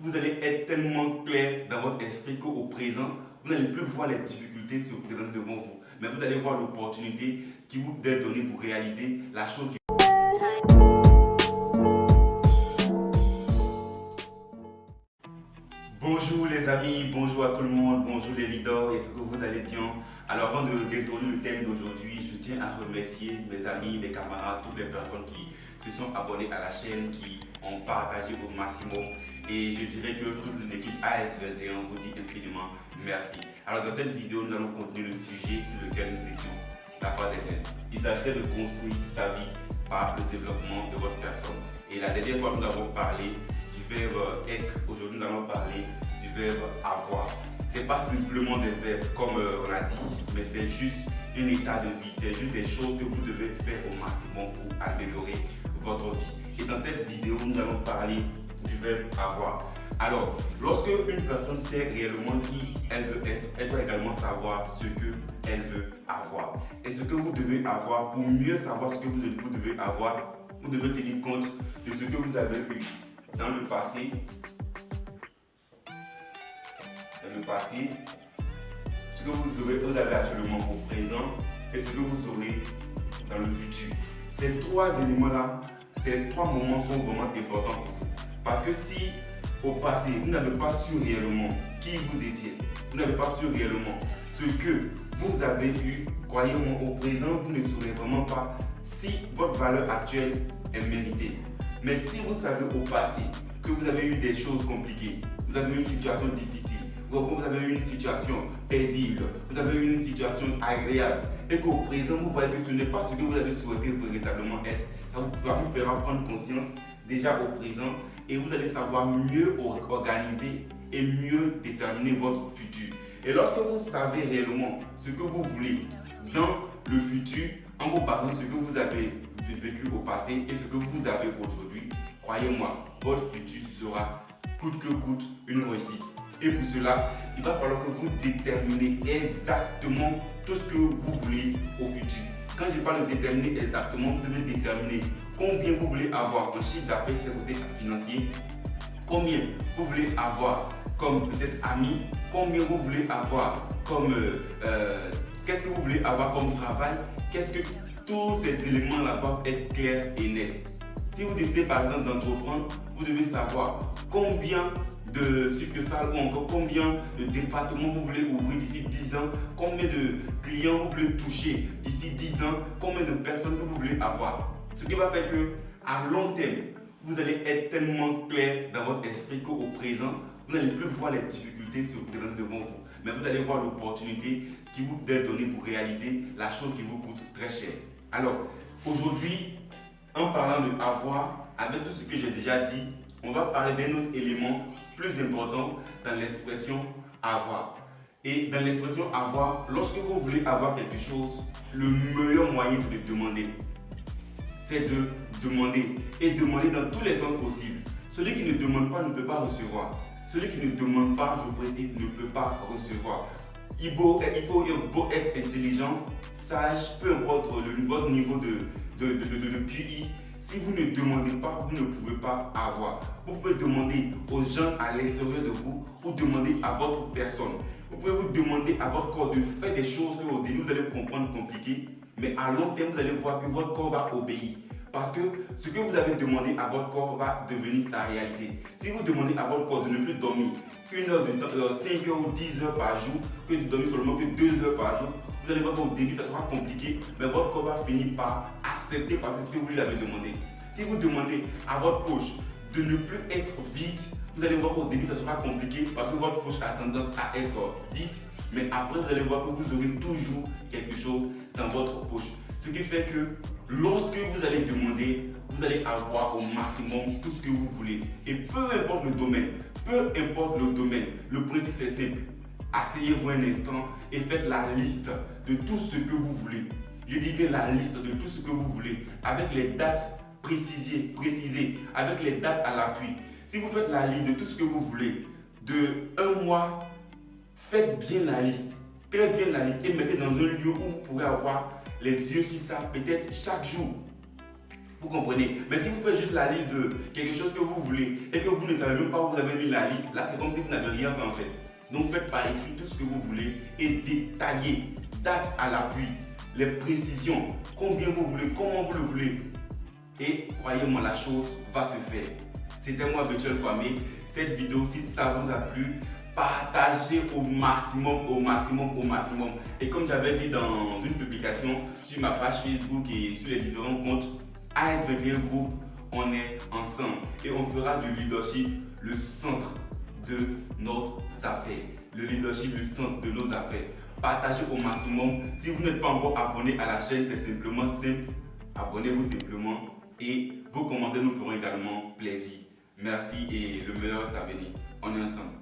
vous allez être tellement clair dans votre esprit qu'au présent, vous n'allez plus voir les difficultés se présenter devant vous, mais vous allez voir l'opportunité qui vous est donnée pour réaliser la chose qui... Bonjour les amis, bonjour à tout le monde, bonjour les leaders, est-ce que vous allez bien? Alors avant d'introduire le thème d'aujourd'hui, je tiens à remercier mes amis, mes camarades, toutes les personnes qui se sont abonnées à la chaîne, qui ont partagé au maximum. Et je dirais que toute l'équipe AS21 vous dit infiniment merci. Alors dans cette vidéo, nous allons continuer le sujet sur lequel nous étions la fois dernière. Il s'agissait de construire sa vie par le développement de votre personne. Et la dernière fois, nous avons parlé du verbe être. Aujourd'hui, nous allons parler du verbe avoir. Ce n'est pas simplement des verbes comme on a dit, mais c'est juste un état de vie. C'est juste des choses que vous devez faire au maximum pour améliorer votre vie. Et dans cette vidéo, nous allons parler du verbe avoir. Alors, lorsque une personne sait réellement qui elle veut être, elle doit également savoir ce qu'elle veut avoir. Et ce que vous devez avoir, pour mieux savoir ce que vous devez avoir, vous devez tenir compte de ce que vous avez eu dans le passé, ce que vous avez actuellement au présent et ce que vous aurez dans le futur. Ces trois éléments-là, ces trois moments sont vraiment importants pour vous. Parce que si au passé, vous n'avez pas su réellement qui vous étiez, vous n'avez pas su réellement ce que vous avez eu, croyez-moi, au présent, vous ne saurez vraiment pas si votre valeur actuelle est méritée. Mais si vous savez au passé que vous avez eu des choses compliquées, vous avez eu une situation difficile, vous avez eu une situation paisible, vous avez eu une situation agréable, et qu'au présent, vous voyez que ce n'est pas ce que vous avez souhaité véritablement être, ça vous fera prendre conscience déjà au présent et vous allez savoir mieux organiser et mieux déterminer votre futur. Et lorsque vous savez réellement ce que vous voulez dans le futur, en vous basant sur ce que vous avez vécu au passé et ce que vous avez aujourd'hui, croyez-moi, votre futur sera coûte que coûte une réussite. Et pour cela, il va falloir que vous déterminez exactement tout ce que vous voulez au futur. Quand je parle de déterminer exactement, vous devez déterminer combien vous voulez avoir en chiffre d'affaires sur le côté financier, combien vous voulez avoir comme peut-être amis, combien vous voulez avoir comme qu'est-ce que vous voulez avoir comme travail, qu'est-ce que tous ces éléments-là doivent être clairs et nets. Si vous décidez par exemple d'entreprendre, vous devez savoir combien de succursales ou encore combien de départements vous voulez ouvrir d'ici 10 ans, combien de clients vous voulez toucher d'ici 10 ans, combien de personnes que vous voulez avoir. Ce qui va faire que à long terme, vous allez être tellement clair dans votre esprit qu'au présent, vous n'allez plus voir les difficultés se présenter devant vous, mais vous allez voir l'opportunité qui vous est donnée pour réaliser la chose qui vous coûte très cher. Alors, aujourd'hui, en parlant de avoir, avec tout ce que j'ai déjà dit, on va parler d'un autre élément plus important dans l'expression avoir. Et dans l'expression avoir, lorsque vous voulez avoir quelque chose, le meilleur moyen c'est de demander. C'est de demander et demander dans tous les sens possibles. Celui qui ne demande pas ne peut pas recevoir. Celui qui ne demande pas, je précise, ne peut pas recevoir. Il faut être intelligent, sage, peu importe votre niveau de QI. Si vous ne demandez pas, vous ne pouvez pas avoir. Vous pouvez demander aux gens à l'extérieur de vous ou demander à votre personne. Vous pouvez vous demander à votre corps de faire des choses qu'au début vous allez comprendre compliquées, mais à long terme vous allez voir que votre corps va obéir. Parce que ce que vous avez demandé à votre corps va devenir sa réalité. Si vous demandez à votre corps de ne plus dormir 1 heure de temps, 5 heures ou 10 heures par jour, que de dormir seulement que 2 heures par jour, vous allez voir qu'au début ça sera compliqué, mais votre corps va finir par accepter parce que c'est ce que vous lui avez demandé. Si vous demandez à votre poche de ne plus être vide, vous allez voir qu'au début ça sera compliqué parce que votre poche a tendance à être vide, mais après vous allez voir que vous aurez toujours quelque chose dans votre poche. Ce qui fait que lorsque vous allez demander, vous allez avoir au maximum tout ce que vous voulez. Et peu importe le domaine, le principe c'est simple. Asseyez-vous un instant et faites la liste de tout ce que vous voulez. Je dis bien la liste de tout ce que vous voulez, avec les dates précisées, avec les dates à l'appui. Si vous faites la liste de tout ce que vous voulez, de un mois, faites bien la liste, très bien la liste et mettez dans un lieu où vous pourrez avoir les yeux sur ça, peut-être chaque jour. Vous comprenez? Mais si vous faites juste la liste de quelque chose que vous voulez et que vous ne savez même pas où vous avez mis la liste, là c'est comme si vous n'avez rien fait en fait. Donc faites par écrit tout ce que vous voulez et détaillez, date à l'appui, les précisions, combien vous voulez, comment vous le voulez. Et croyez-moi, la chose va se faire. C'était moi, Virtual Kwame. Cette vidéo, si ça vous a plu, partagez au maximum. Et comme j'avais dit dans une publication sur ma page Facebook et sur les différents comptes, ASVBL Group, on est ensemble et on fera du leadership le centre de nos affaires. Le leadership, le centre de nos affaires. Partagez au maximum. Si vous n'êtes pas encore abonné à la chaîne, c'est simplement simple. Abonnez-vous simplement et vos commentaires nous feront également plaisir. Merci et le meilleur est à venir. On est ensemble.